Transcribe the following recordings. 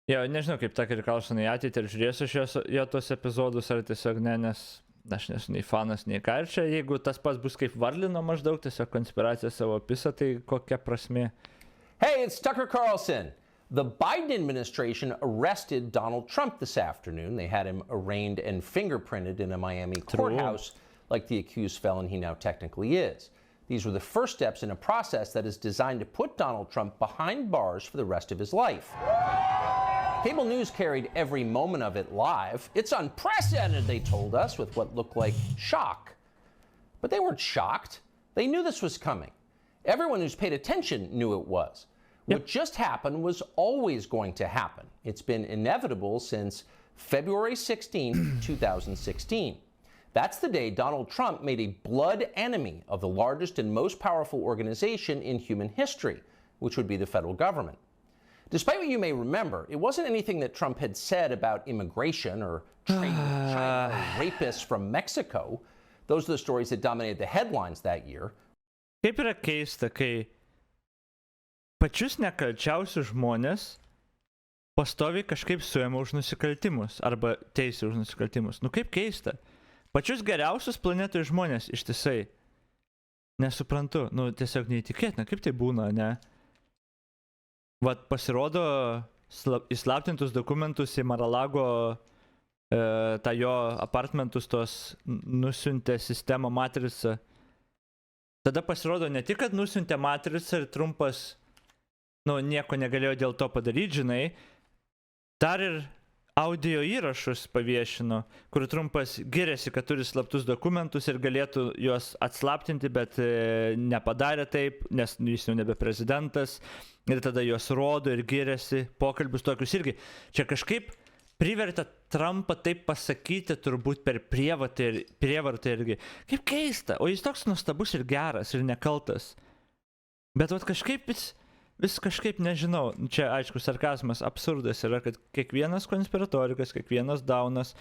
Jo, nežinau, kaip Tucker Carlsonai ateitį ir žiūrėsiu jo tos epizodus, ar tiesiog ne, nes aš nesu nei fanas, nei ką. Ir čia, jeigu tas pats bus kaip Varlino maždaug, tiesiog konspiraciją savo pisa, tai kokia prasmė? Hey, it's Tucker Carlson. The Biden administration arrested Donald Trump this afternoon. They had him arraigned and fingerprinted in a Miami courthouse like the accused felon he now technically is. These were the first steps in a process that is designed to put Donald Trump behind bars for the rest of his life. Cable news carried every moment of it live. It's unprecedented, they told us, with what looked like shock. But they weren't shocked. They knew this was coming. Everyone who's paid attention knew it was. What just happened was always going to happen. It's been inevitable since February 16, 2016. That's the day Donald Trump made a blood enemy of the largest and most powerful organization in human history, which would be the federal government. Despite what you may remember, it wasn't anything that Trump had said about immigration or trade with China or rapists from Mexico. Those are the stories that dominated the headlines that year. Kaip yra keista, kai pačius nekalčiausius žmonės pastoviai kažkaip suėma už nusikaltimus arba teisia už nusikaltimus. Nu kaip keista. Pačius geriausius planetoje žmonės ištisai. Nesuprantu, nu tiesiog neįtikėtina, kaip tai būna, ne? Vat pasirodo įslaptintus dokumentus į Mar-a-Lago tą jo apartmentus tos nusiuntė sistemą matricą. Tada pasirodo ne tik, kad nusiuntė matricą ir Trumpas nieko negalėjo dėl to padaryti, žinai, dar ir audio įrašus paviešino, kur Trumpas giriasi, kad turi slaptus dokumentus ir galėtų juos atslaptinti, bet nepadarė taip, nes jis jau nebe prezidentas. Ir tada juos rodo ir giriasi, pokalbius tokius irgi. Čia kažkaip privertė Trumpą taip pasakyti, turbūt per prievartą irgi. Kaip keista, o jis toks nuostabus ir geras ir nekaltas. Bet vat kažkaip vis kažkaip nežinau, čia aišku sarkazmas, absurdas yra, kad kiekvienas konspiratorikas, kiekvienas daunas,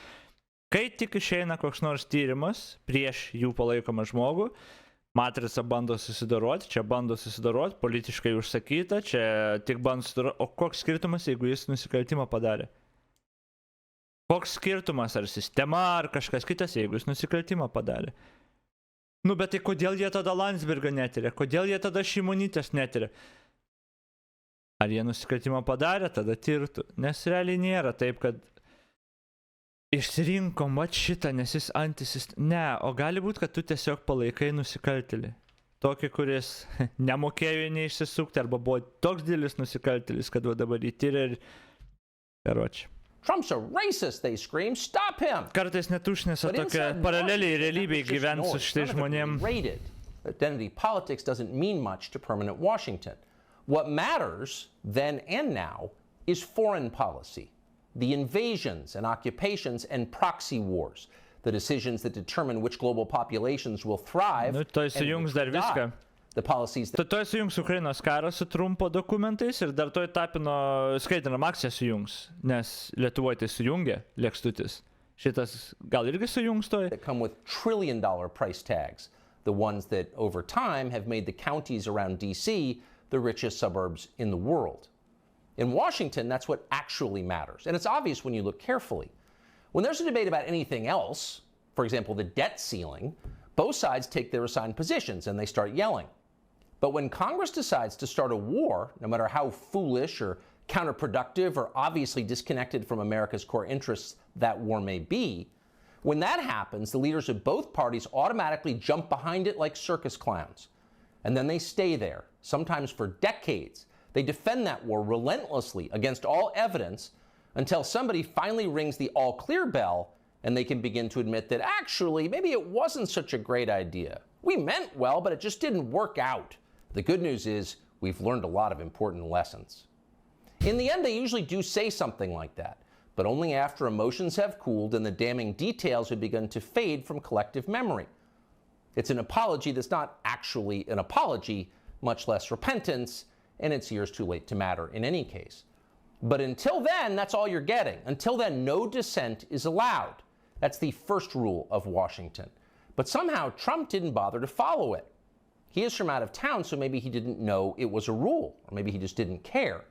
kai tik išeina koks nors tyrimas prieš jų palaikomą žmogų, matrica bando susidoroti, čia bando susidoroti, politiškai užsakyta, čia tik bando susidoroti, o koks skirtumas, jeigu jis nusikaltimą padarė? Koks skirtumas, ar sistema, ar kažkas kitas, jeigu jis nusikaltimą padarė? Nu, bet tai kodėl jie tada Landsbergą netyrė? Kodėl jie tada Šimonytės netyrė? Ar jie nusikaltimą padarė, tada tirtų. Nes realiai nėra taip, kad išsirinkom šitą, nes jis Ne, o gali būti, kad tu tiesiog palaikai nusikaltėlį. Tokį, kuris nemokėjo neišsisukti, arba buvo toks didelis nusikaltėlis, kad dabar įtyrė ir... Karoči. Trump's a racist, they scream. Stop him! Kartais net užnesa tokia paraleliai realybėj gyventi su šitais žmonėm. Identity politics doesn't mean much to permanent Washington. What matters, then and now, is foreign policy. The invasions and occupations and proxy wars. The decisions that determine which global populations will thrive and which will die. The policies that... Toj sujungs Ukrainos karą su Trumpo dokumentais ir dar toj tapino skaitinam akciją sujungs, nes Lietuvoje tai sujungė lėkstutis. Šitas gal irgi sujungs toj? That come with trillion-dollar price tags. The ones that over time have made the counties around D.C. the richest suburbs in the world. In Washington, that's what actually matters. And it's obvious when you look carefully. When there's a debate about anything else, for example, the debt ceiling, both sides take their assigned positions and they start yelling. But when Congress decides to start a war, no matter how foolish or counterproductive or obviously disconnected from America's core interests that war may be, when that happens, the leaders of both parties automatically jump behind it like circus clowns. And then they stay there, sometimes for decades. They defend that war relentlessly against all evidence until somebody finally rings the all-clear bell and they can begin to admit that actually, maybe it wasn't such a great idea. We meant well, but it just didn't work out. The good news is we've learned a lot of important lessons. In the end, they usually do say something like that, but only after emotions have cooled and the damning details have begun to fade from collective memory. It's an apology that's not actually an apology, much less repentance, and it's years too late to matter in any case. But until then, that's all you're getting. Until then, no dissent is allowed. That's the first rule of Washington. But somehow, Trump didn't bother to follow it. He is from out of town, so maybe he didn't know it was a rule, or maybe he just didn't care.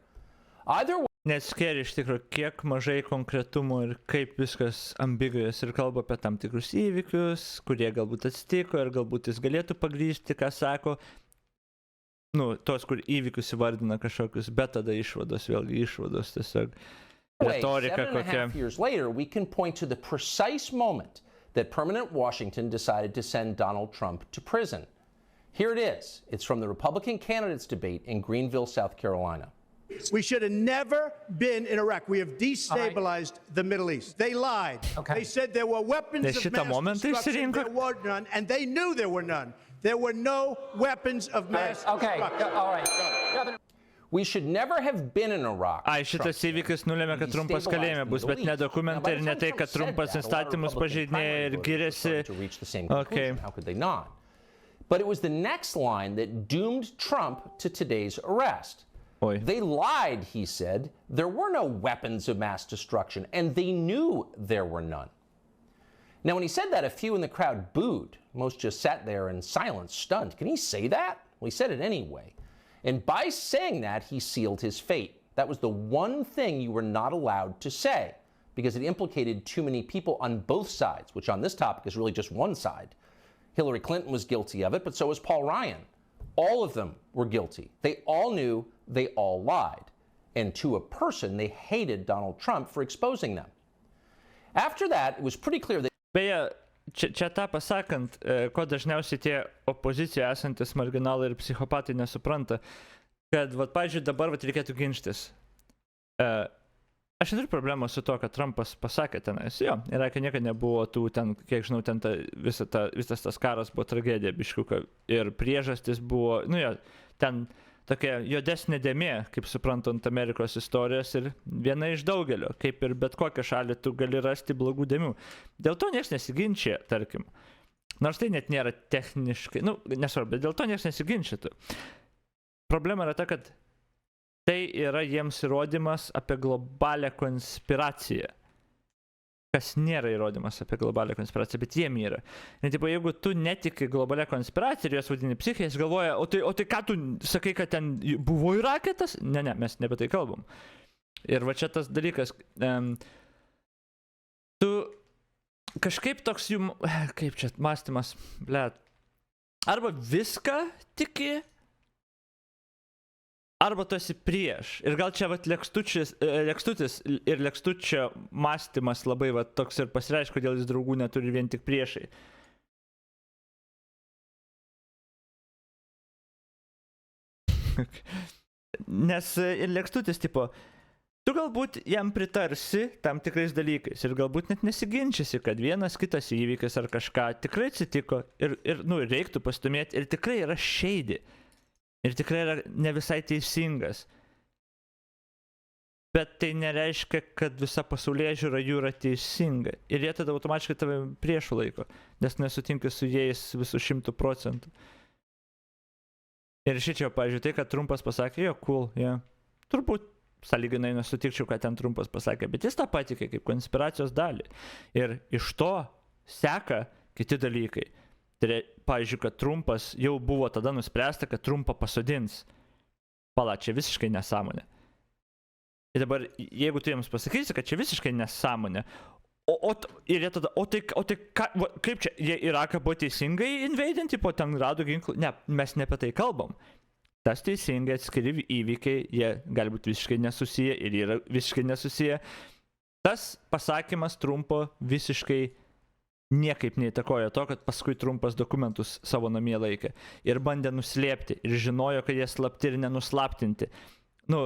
Either way, neatskėrė iš tikrųjų, kiek mažai konkretumo ir kaip viskas ambiguous ir kalba apie tam tikrus įvykius, kurie galbūt atsitiko ir galbūt jis galėtų pagrįsti, ką sako. Nu, tos, kur įvykius įvardina kažkokius, bet tada išvados, vėlgi išvados tiesiog. Retorika kokia. 7.5 years later, we can point to the precise moment that permanent Washington decided to send Donald Trump to prison. Here it is. It's from the Republican candidates debate in Greenville, South Carolina. We should have never been in Iraq. We have destabilized the Middle East. They lied. They said there were weapons of mass destruction. There were none, and they knew there were none. There were no weapons of mass destruction. All right. We should never have been in Iraq. Ai, šitas įvykis nulėmė, kad Trumpas kalėjime bus, bet ne dokumentai ir ne tai, kad Trumpas įstatymus pažeidinėja ir giriasi. Okay. How could they not? But it was the next line that doomed Trump to today's arrest. Oi. They lied, he said. There were no weapons of mass destruction, and they knew there were none. Now, when he said that, a few in the crowd booed. Most just sat there in silence, stunned. Can he say that? Well, he said it anyway. And by saying that, he sealed his fate. That was the one thing you were not allowed to say, because it implicated too many people on both sides, which on this topic is really just one side. Hillary Clinton was guilty of it, but so was Paul Ryan. All of them were guilty. They all knew, they all lied. And to a person, they hated Donald Trump for exposing them. After that, it was pretty clear that... Beje, čia tą pasakant, ko dažniausiai tie opozicijoje esantis marginalai ir psichopatai nesupranta, kad, vat, pavyzdžiui, dabar vat, reikėtų ginčtis. Aš neturiu problemų su to, kad Trumpas pasakė tenais. Jo, Irake niekada nebuvo tų ten, kiek žinau, ten visas tas karas buvo tragedija biškiuka ir priežastis buvo, nu jo, ten tokia juodesnė dėmė, kaip suprantant Amerikos istorijos ir viena iš daugelio, kaip ir bet kokią šalį tu gali rasti blogų dėmių. Dėl to niekas nesiginčia, tarkim. Nors tai net nėra techniškai, nu, nesvarbu, bet dėl to niekas nesiginčytų. Problema yra ta, kad tai yra jiems įrodymas apie globalią konspiraciją. Kas nėra įrodymas apie globalią konspiraciją, bet jiem yra. Ir tipo, jeigu tu netiki globalią konspiraciją ir juos vadini psichai, jis galvoja, o tai ką tu sakai, kad ten buvo Irake tas? Ne, mes ne apie tai kalbam. Ir va čia tas dalykas, tu kažkaip toks jų, kaip čia mąstymas, blet, arba viską tiki, arba tu esi prieš. Ir gal čia vat Lekstutis ir Lekstučio mąstymas labai vat toks ir pasireiškia, kodėl jis draugų neturi vien tik priešai. Nes ir Lekstutis, tipo, tu galbūt jam pritarsi tam tikrais dalykais ir galbūt net nesiginčysi, kad vienas kitas įvykis ar kažką tikrai atsitiko ir nu, reiktų pastumėti ir tikrai yra shady. Ir tikrai yra ne visai teisingas. Bet tai nereiškia, kad visa pasaulėžiūra jų yra teisinga. Ir jie tada automatiškai tave priešų laiko, nes nesutinka su jais visų 100%. Ir šičia, pavyzdžiui, tai, kad Trumpas pasakė, jo, cool, yeah. Turbūt sąlyginai nesutikčiau, kad ten Trumpas pasakė, bet jis tą patikė kaip konspiracijos dalį. Ir iš to seka kiti dalykai. Tai, pavyzdžiui, kad Trumpas jau buvo tada nuspręsta, kad Trumpą pasodins. Pala, čia visiškai nesąmonė. Ir dabar, jeigu tu jiems pasakysi, kad čia visiškai nesąmonė, ir jie tada, kaip čia, jie Iraką buvo teisingai invadinti, po ten rado ginklų? Ne, mes ne apie tai kalbam. Tas teisingai atskiri įvykiai, jie gali būti visiškai nesusiję ir yra visiškai nesusiję. Tas pasakymas Trumpo visiškai niekaip neįtakojo to, kad paskui Trumpas dokumentus savo namie laikė ir bandė nuslėpti ir žinojo, kad jie slapti ir nenuslaptinti. Nu,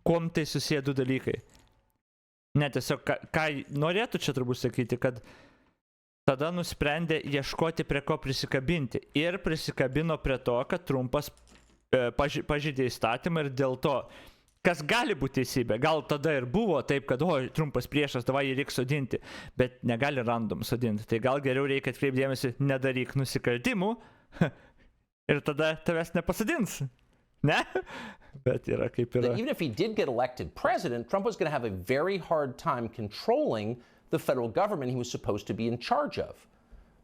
kuom tai susiję du dalykai? Ne, tiesiog, ką norėtų čia turbūt sakyti, kad tada nusprendė ieškoti prie ko prisikabinti ir prisikabino prie to, kad Trumpas pažeidė įstatymą ir dėl to, kas gali būti teisybė, gal tada ir buvo taip, kad Trumpas priešas, davai jį reikia sodinti, bet negali random sodinti. Tai gal geriau reikia atkreipdėmėsi, nedaryk nusikaltimų ir tada tavęs nepasodins. Ne? Bet yra kaip yra. Even if he did get elected president, Trump was going to have a very hard time controlling the federal government he was supposed to be in charge of.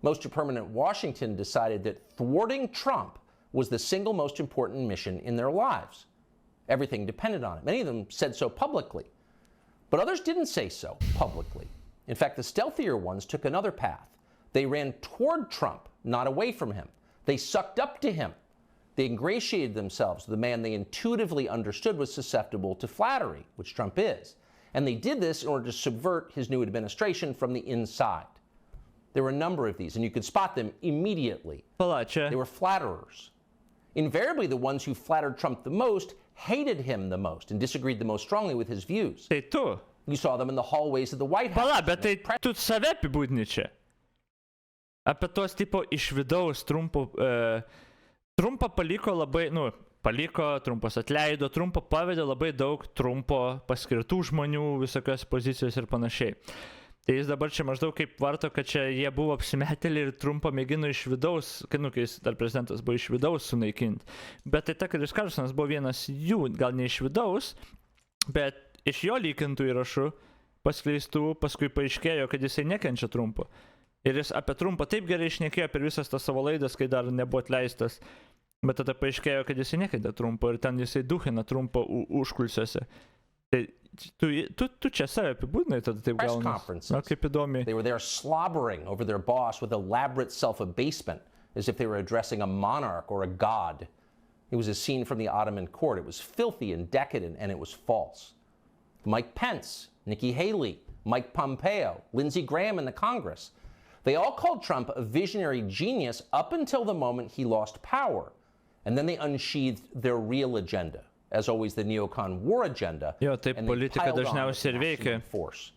Most of permanent Washington decided that thwarting Trump was the single most important mission in their lives. Everything depended on it. Many of them said so publicly. But others didn't say so publicly. In fact, the stealthier ones took another path. They ran toward Trump, not away from him. They sucked up to him. They ingratiated themselves with the man they intuitively understood was susceptible to flattery, which Trump is. And they did this in order to subvert his new administration from the inside. There were a number of these, and you could spot them immediately. They were flatterers. Invariably, the ones who flattered Trump the most hated him the most and disagreed the most strongly with his views. You saw them in the hallways of the White House. Bet tai tu save apibūdini čia. Apie tuos tipo iš vidaus Trumpą paliko labai, Trumpas atleido, Trumpą pavedė labai daug Trumpo paskirtų žmonių, visokios pozicijos ir panašiai. Tai jis dabar čia maždaug kaip varto, kad čia jie buvo apsimetėliai ir Trumpą mėgino iš vidaus, kai jis dar prezidentas buvo iš vidaus sunaikinti. Bet tai Tuckeris Carlsonas buvo vienas jų, gal ne iš vidaus, bet iš jo lykintų įrašų paskleistų, paskui paaiškėjo, kad jisai nekenčia Trumpo. Ir jis apie Trumpą taip gerai šnekėjo per visas tas savo laidas, kai dar nebuvo atleistas. Bet tada paaiškėjo, kad jisai nekentė Trumpo ir ten jisai duhina Trumpo užkulsiuose. Tai tu čia save apibūdinai tada taip gaunas. Na, kaip įdomi. They were there slobbering over their boss with elaborate self-abasement, as if they were addressing a monarch or a god. It was a scene from the Ottoman court. It was filthy and decadent, and it was false. Mike Pence, Nikki Haley, Mike Pompeo, Lindsey Graham in the Congress. They all called Trump a visionary genius up until the moment he lost power. And then they unsheathed their real agenda, as always the neocon war agenda, and they piled on with force.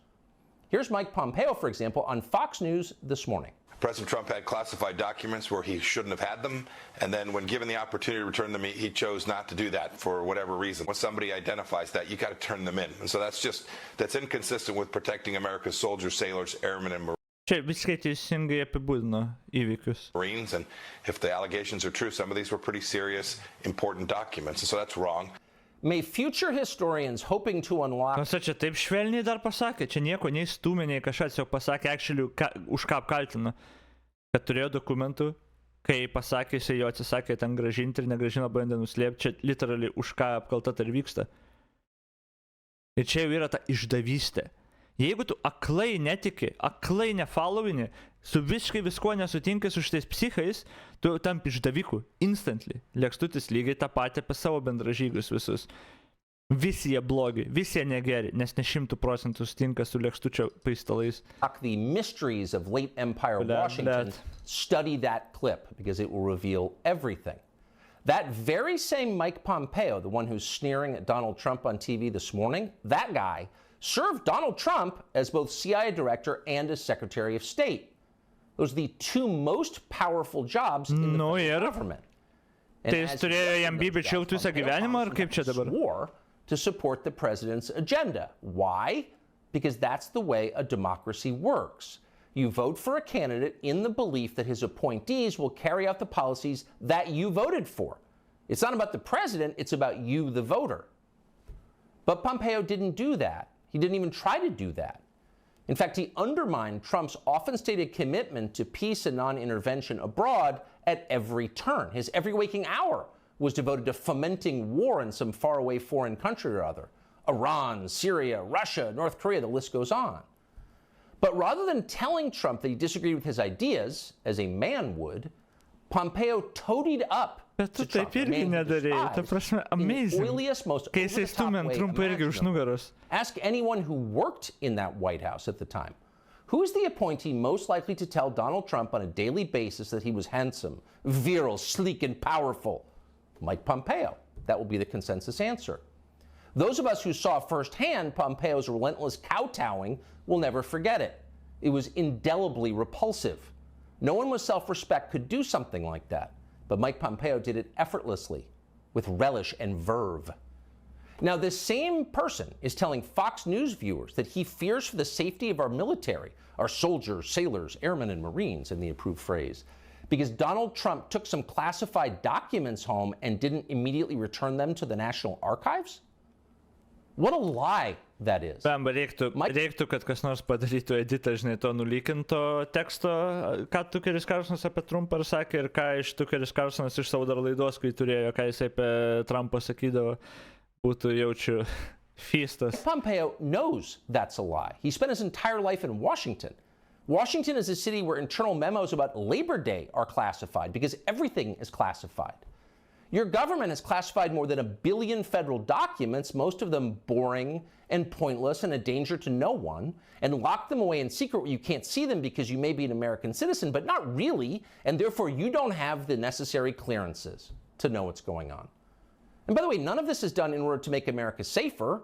Here's Mike Pompeo, for example, on Fox News this morning. President Trump had classified documents where he shouldn't have had them, and then when given the opportunity to return them, he chose not to do that for whatever reason. When somebody identifies that, you got to turn them in. And so that's inconsistent with protecting America's soldiers, sailors, airmen, and Čia visiškai teisingai apibūdino įvykius. Marines, and if the allegations are true, some of these were pretty serious, important documents, and so that's wrong. May future historians hoping to unlock... Nors čia taip švelniai dar pasakė, čia nieko nei stūmė, nei kažkas jau pasakė, actually, už ką apkaltino, kad turėjo dokumentų, kai pasakė, jisai jo atsisakė ten gražinti ir negražino, bandė nuslėpti, čia literally už ką apkalta tai vyksta. Ir čia jau yra ta išdavystė. Jeigu tu aklai netiki, aklai nefollowini, su visiškai viskuo nesutinkai su šitais psichais, tu tampi išdaviku, instantly. Lekstutis lygiai tą patį apie savo bendražygius visus. Visi jie blogi, visi jie negeri, nes ne 100% sutinka su lekstučio paistalais. The mysteries of late Empire Washington, study that clip because it will reveal everything. That very same Mike Pompeo, the one who's sneering at Donald Trump on TV this morning, that guy served Donald Trump as both CIA director and as Secretary of State. Those are the two most powerful jobs in the federal government. And as war to support the president's agenda. Why? Because that's the way a democracy works. You vote for a candidate in the belief that his appointees will carry out the policies that you voted for. It's not about the president, it's about you, the voter. But Pompeo didn't do that. He didn't even try to do that. In fact, he undermined Trump's often stated commitment to peace and non-intervention abroad at every turn. His every waking hour was devoted to fomenting war in some faraway foreign country or other. Iran, Syria, Russia, North Korea, the list goes on. But rather than telling Trump that he disagreed with his ideas, as a man would, Pompeo toadied up to Trump, a man who despised in the oiliest, most over-the-top way imaginable. Ask anyone who worked in that White House at the time. Who is the appointee most likely to tell Donald Trump on a daily basis that he was handsome, virile, sleek, and powerful? Mike Pompeo. That will be the consensus answer. Those of us who saw firsthand Pompeo's relentless kowtowing will never forget it. It was indelibly repulsive. No one with self-respect could do something like that. But Mike Pompeo did it effortlessly, with relish and verve. Now, this same person is telling Fox News viewers that he fears for the safety of our military, our soldiers, sailors, airmen, and Marines, in the approved phrase, because Donald Trump took some classified documents home and didn't immediately return them to the National Archives? What a lie that is. Reiktų, kad kas nors padarytų editą, žinai, to nulykinto teksto, ką Tuckeris Carlsonas apie Trumpą sakė ir ką iš Tuckeris Carlsonas iš savo dar laidos, kai turėjo, ką jis apie Trumpą sakydavo. būtų jaučiu feastas. Pompeo knows that's a lie. He spent his entire life in Washington. Washington is a city where internal memos about Labor Day are classified because everything is classified. Your government has classified more than 1 billion federal documents, most of them boring and pointless and a danger to no one, and locked them away in secret where you can't see them because you may be an American citizen, but not really, and therefore you don't have the necessary clearances to know what's going on. And by the way, none of this is done in order to make America safer,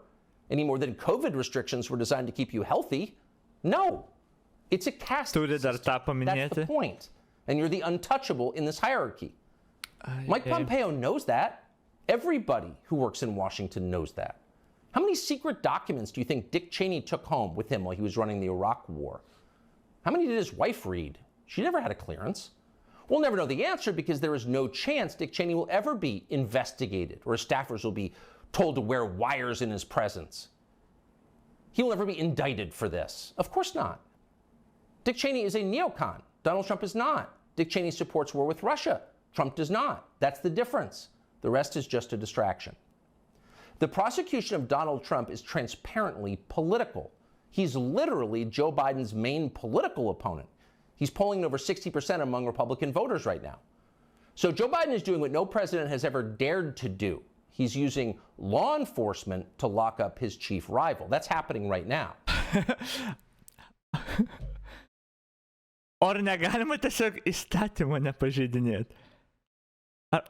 any more than COVID restrictions were designed to keep you healthy. No. It's a caste system. That's the point. And you're the untouchable in this hierarchy. Mike Pompeo knows that. Everybody who works in Washington knows that. How many secret documents do you think Dick Cheney took home with him while he was running the Iraq War? How many did his wife read? She never had a clearance. We'll never know the answer because there is no chance Dick Cheney will ever be investigated or his staffers will be told to wear wires in his presence. He will never be indicted for this. Of course not. Dick Cheney is a neocon. Donald Trump is not. Dick Cheney supports war with Russia. Trump does not. That's the difference. The rest is just a distraction. The prosecution of Donald Trump is transparently political. He's literally Joe Biden's main political opponent. He's polling over 60% among Republican voters right now. So Joe Biden is doing what no president has ever dared to do. He's using law enforcement to lock up his chief rival. That's happening right now. Ar negalima tiesiog įstatymo nepažeidinėti?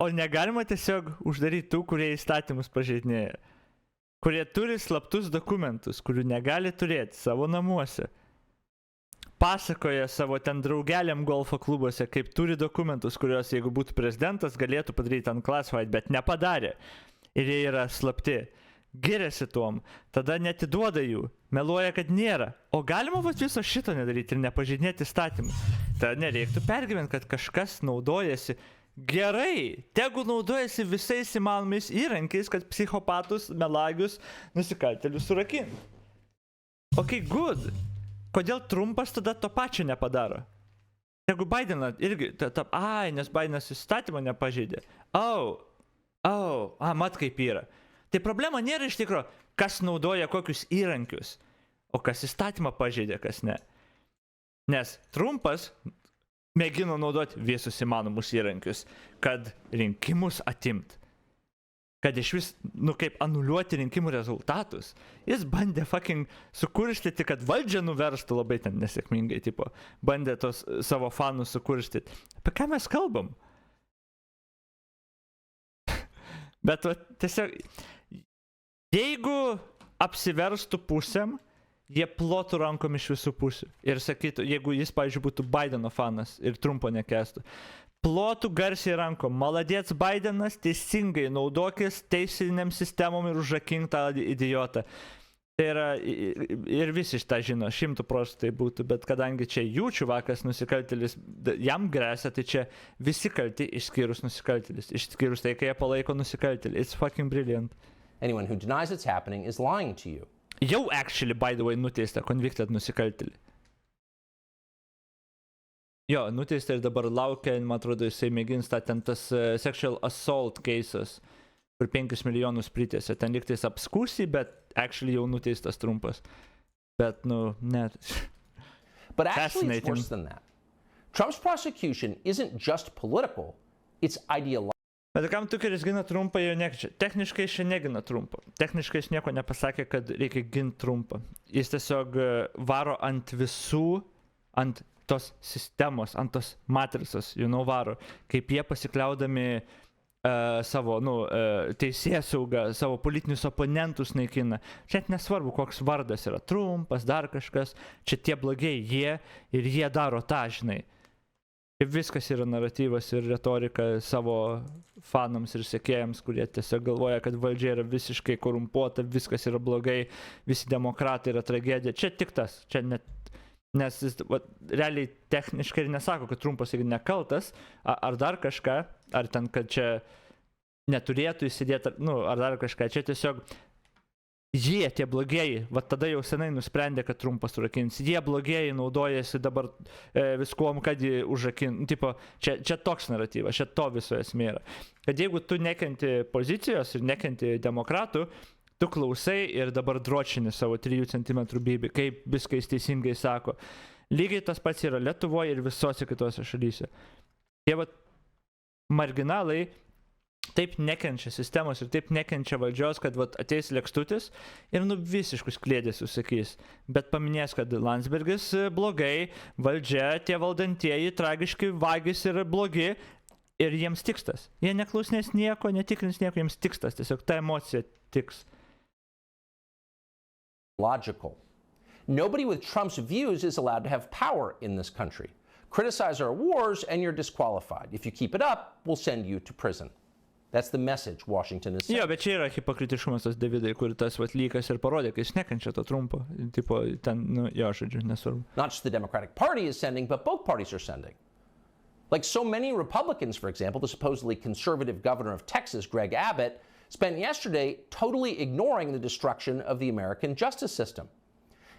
O negalima tiesiog uždaryti tų, kurie įstatymus pažeidinėja? Kurie turi slaptus dokumentus, kurių negali turėti savo namuose. Pasakoja savo ten draugeliam golfo klubuose, kaip turi dokumentus, kuriuos, jeigu būtų prezidentas, galėtų padaryti unclassified, bet nepadarė. Ir jie yra slapti. Giriasi tuom, tada netiduoda jų, meluoja, kad nėra. O galima viso šito nedaryti ir nepažeidinėti įstatymų. Tada nereiktų pergyventi, kad kažkas naudojasi. Gerai, tegu naudojasi visais įmanomais įrankiais, kad psichopatus, melagius, nusikaltėlius surakintų. Ok, good. Kodėl Trumpas tada to pačio nepadaro? Tegu Bideną irgi, nes Bidenas įstatymą nepažeidė. Mat kaip yra. Tai problema nėra iš tikro, kas naudoja kokius įrankius, o kas įstatymą pažeidė, kas ne. Nes Trumpas mėgino naudoti visus įmanomus įrankius, kad rinkimus atimt. Kad iš vis, kaip anuliuoti rinkimų rezultatus. Jis bandė sukurstyti, kad valdžią nuverstų labai ten nesėkmingai, tipo. Bandė tos savo fanus sukurstyti. Apie ką mes kalbam? Bet tiesiog, jeigu apsiverstų pusėm, jie plotų rankom iš visų pusių. Ir sakytų, jeigu jis, pavyzdžiui, būtų Bideno fanas ir Trumpo nekęstų. Plotų garsiai rankom. Maladėts Bidenas, teisingai naudokis teisiniam sistemom ir užrakink tą idiotą. Tai yra, ir visi šitą žino, 100% tai būtų, bet kadangi čia jų čiuvakas nusikaltėlis, jam grėsia, tai čia visi kalti išskyrus nusikaltėlis. Išskyrus tai, kai jie palaiko nusikaltėlį. It's fucking brilliant. Anyone who denies it's happening is lying to you. Jau actually, by the way, nuteista, convicted nusikaltėlį. Jo, nuteista ir dabar laukia, man atrodo, jisai mėgins tą ten tas sexual assault cases, kur 5 milijonus pritėsi. Ten liktais apskūsi, bet actually jau nuteistas Trumpas. Bet, net. But actually it's worse than that. Trump's prosecution isn't just political, it's ideological. Bet kam Tukeris gina Trumpą, jo nekčia. Techniškai jis negina Trumpą. Techniškai jis nieko nepasakė, kad reikia ginti Trumpą. Jis tiesiog varo ant visų, ant tos sistemos, ant tos matricos, varo. Kaip jie pasikliaudami savo, teisėsaugą, savo politinius oponentus naikina. Čia nesvarbu, koks vardas yra. Trumpas, dar kažkas. Čia tie blogiai jie ir jie daro tą, žinai. Ir viskas yra naratyvas ir retorika savo fanams ir sekėjams, kurie tiesiog galvoja, kad valdžia yra visiškai korumpuota, viskas yra blogai, visi demokratai yra tragedija. Čia tik tas, čia net, nes jis realiai techniškai ir nesako, kad Trumpas yra nekaltas, ar dar kažką, ar ten, kad čia neturėtų įsidėti, ar dar kažką. Čia tiesiog Jie, tie blogieji, va tada jau senai nusprendė, kad Trumpas užrakins. Jie blogieji naudojasi dabar viskuom, kad jį užrakin. Tipo, čia toks naratyvas, čia to viso esmė yra. Kad jeigu tu nekenti pozicijos ir nekenti demokratų, tu klausai ir dabar dročini savo 3 cm bybį, kaip viską jis teisingai sako. Lygiai tas pats yra Lietuvoje ir visose kitose šalyse. Tie va marginalai taip nekenčia sistemos ir taip nekenčia valdžios, kad vat, ateis Lekstutis ir visiškus klėdėsius sakys. Bet paminės, kad Landsbergis blogai, valdžia, tie valdantieji, tragiški, vagys ir blogi ir jiems tikstas. Jie neklausnės nieko, netikrins nieko, jiems tikstas. Tiesiog ta emocija tiks. Logical. Nobody with Trump's views is allowed to have power in this country. Criticize our wars and you're disqualified. If you keep it up, we'll send you to prison. That's the message Washington is sending. Jo, bet čia yra hipokritiškumas tas Davidai, kur tas lykas ir parodė, kai jis nekenčia to Trumpo. Tipo, ten, jo, žodžiu, nesvarbu. Not just the Democratic Party is sending, but both parties are sending. Like so many Republicans, for example, the supposedly conservative governor of Texas, Greg Abbott, spent yesterday totally ignoring the destruction of the American justice system.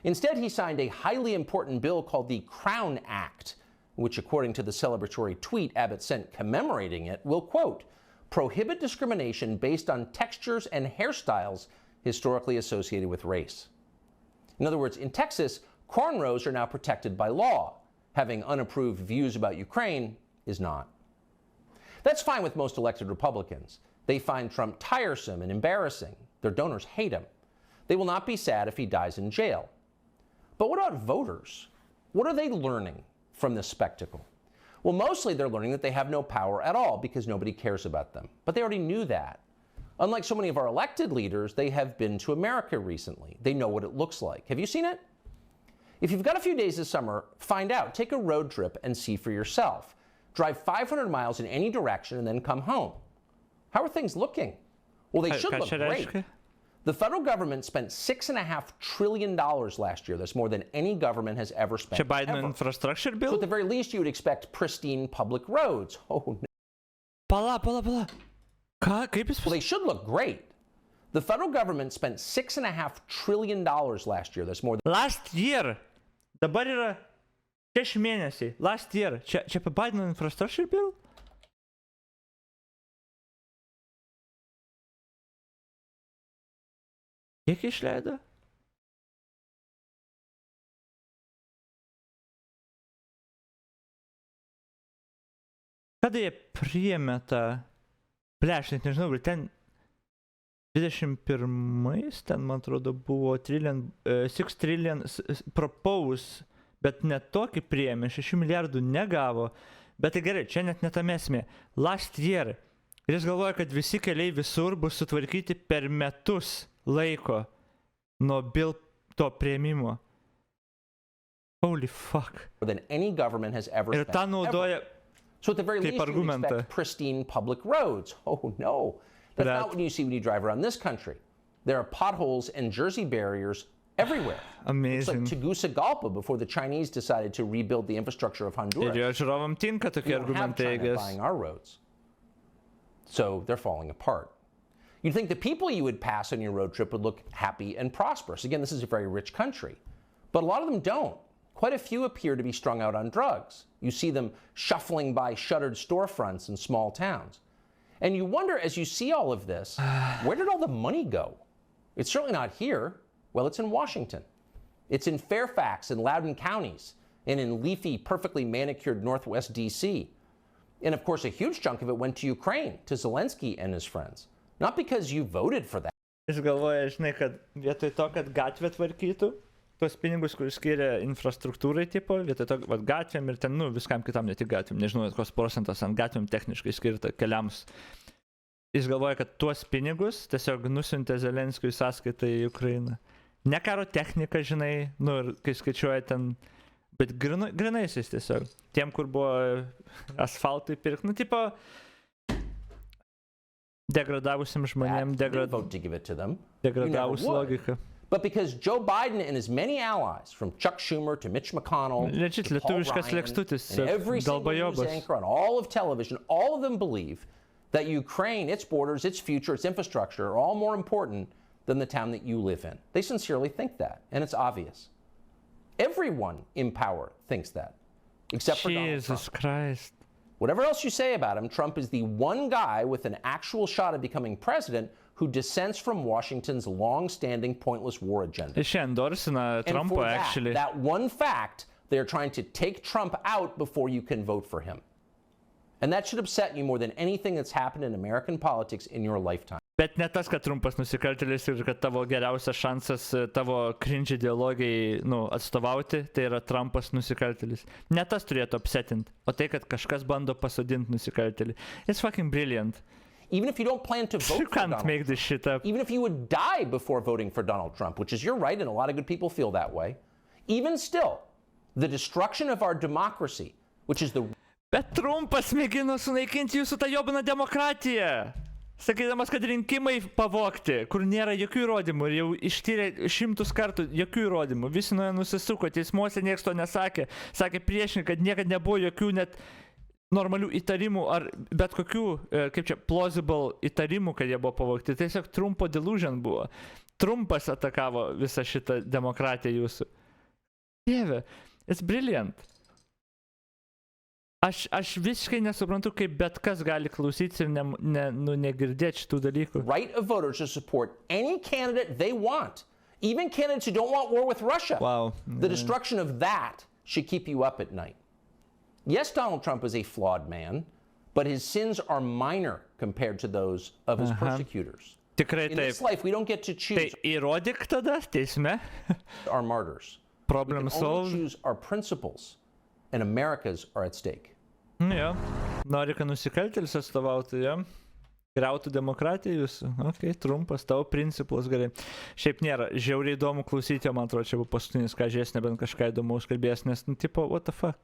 Instead, he signed a highly important bill called the Crown Act, which, according to the celebratory tweet Abbott sent commemorating it, will, quote, prohibit discrimination based on textures and hairstyles historically associated with race. In other words, in Texas, cornrows are now protected by law. Having unapproved views about Ukraine is not. That's fine with most elected Republicans. They find Trump tiresome and embarrassing. Their donors hate him. They will not be sad if he dies in jail. But what about voters? What are they learning from this spectacle? Well, mostly they're learning that they have no power at all because nobody cares about them. But they already knew that. Unlike so many of our elected leaders, they have been to America recently. They know what it looks like. Have you seen it? If you've got a few days this summer, find out. Take a road trip and see for yourself. Drive 500 miles in any direction and then come home. How are things looking? Well, they should look great. The federal government spent $6.5 trillion last year. That's more than any government has ever spent. Biden infrastructure bill? So at the very least, you would expect pristine public roads. Oh, no. Pala. Well, they should look great. The federal government spent $6.5 trillion last year. That's more than... Last year. Dabar yra 6 mėnesiai. Last year. Čia apie Biden infrastructure bill? Kiek išleido? Kada jie priėmė tą... Aš net nežinau, bet ten 21, ten, man atrodo, buvo 6 trillion propose, bet net tokį priėmė, 6 milijardų negavo. Bet tai gerai, čia net netame esmė. Last year. Ir jis galvoja, kad visi keliai visur bus sutvarkyti per metus laiko nuo bill to priėmimo. Holy fuck. Than any government has ever spent. Ir tą naudoja... So at the very least, you would expect pristine public roads. Oh, no. That's not what you see when you drive around this country. There are potholes and Jersey barriers everywhere. Amazing. It's like Tegucigalpa before the Chinese decided to rebuild the infrastructure of Honduras. Ir žiūrovam tinka tokie argumentai, I guess. Buying our roads. So they're falling apart. You'd think the people you would pass on your road trip would look happy and prosperous. Again, this is a very rich country. But a lot of them don't. Quite a few appear to be strung out on drugs. You see them shuffling by shuttered storefronts in small towns. And you wonder, as you see all of this, where did all the money go? It's certainly not here. Well, it's in Washington. It's in Fairfax and Loudoun counties, and in leafy, perfectly manicured Northwest D.C. And of course, a huge chunk of it went to Ukraine, to Zelensky and his friends. Not because you voted for that. Jis galvoja, žinai, kad vietoj to, kad gatvę tvarkytų, tuos pinigus, kur skiria infrastruktūrai, tipo, vietoj to, vat, gatvėm ir ten, viskam kitam, ne tik gatvėm, nežinau, koks procentas ant gatvėm techniškai skirta keliams. Jis galvoja, kad tuos pinigus tiesiog nusiuntė Zelenskiui sąskaitą į Ukrainą. Ne karo technika, žinai, ir kai skaičiuoja ten, bet grinaisiais tiesiog. Tiem, kur buvo asfaltui pirkti, tipo, degradavusiam žmonėm, degradavus logiką. But because Joe Biden and his many allies, from Chuck Schumer to Mitch McConnell to Paul Ryan, and every single news anchor on all of television, all of them believe that Ukraine, its borders, its future, its infrastructure are all more important than the town that you live in. They sincerely think that, and it's obvious. Everyone in power thinks that, except for Donald Trump. Jesus Christ. Whatever else you say about him, Trump is the one guy with an actual shot of becoming president who dissents from Washington's long-standing pointless war agenda. Jis endorsina Trumpą, actually. That one fact, they're trying to take Trump out before you can vote for him. And that should upset you more than anything that's happened in American politics in your lifetime. Bet ne tas, kad Trumpas nusikaltėlis ir kad tavo geriausias šansas tavo cringe ideologijai atstovauti, tai yra Trumpas nusikaltėlis. Ne tas turėtų upsetinti, o tai, kad kažkas bando pasodinti nusikaltėlį. It's fucking brilliant. Even if you don't plan to vote you for can't Donald make this shit up. Even if you would die before voting for Donald Trump, which is your right, and a lot of good people feel that way, even still, the destruction of our democracy, which is the... Bet Trumpas mėgino sunaikinti jūsų tą jobiną demokratiją. Sakydamas, kad rinkimai pavogti, kur nėra jokių įrodymų ir jau ištyrė 100 kartų jokių įrodymų. Visi nuo jo nusisuko, teismuose niekas to nesakė. Sakė priešingai, kad niekada nebuvo jokių net normalių įtarimų ar bet kokių, kaip čia, plausible įtarimų, kad jie buvo pavogti. Tiesiog Trumpo delusion buvo. Trumpas atakavo visą šitą demokratiją jūsų. Dieve, it's brilliant. Aš visiškai nesuprantu, kaip bet kas gali klausytis ir negirdėti šitų dalykų. Right of voters to support any candidate they want, even candidates who don't want war with Russia. Wow. The destruction of that should keep you up at night. Yes, Donald Trump is a flawed man, but his sins are minor compared to those of his persecutors. Tikrai In taip. this life, we don't get to choose Tai įrodyk tada teisme. our martyrs. Problem We can solved. only choose our principles, and America's are at stake. Jo. Nori, kad nusikaltėlis atstovautų, jo. Griautų demokratiją jūsų. Ok, Trumpas, tavo principus gerai. Šiaip nėra žiauriai įdomu klausyti, man atrodo, čia buvo paskutinis, ką žies, nebent kažką įdomaus kalbės, nes, tipo, what the fuck.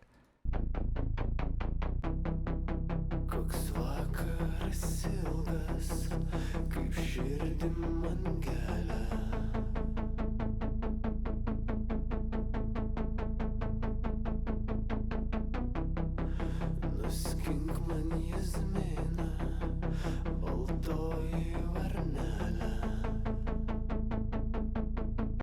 Koks vakaras ilgas, kaip širdim man gelia. Nuskink man jazminą, baltoji varnelė.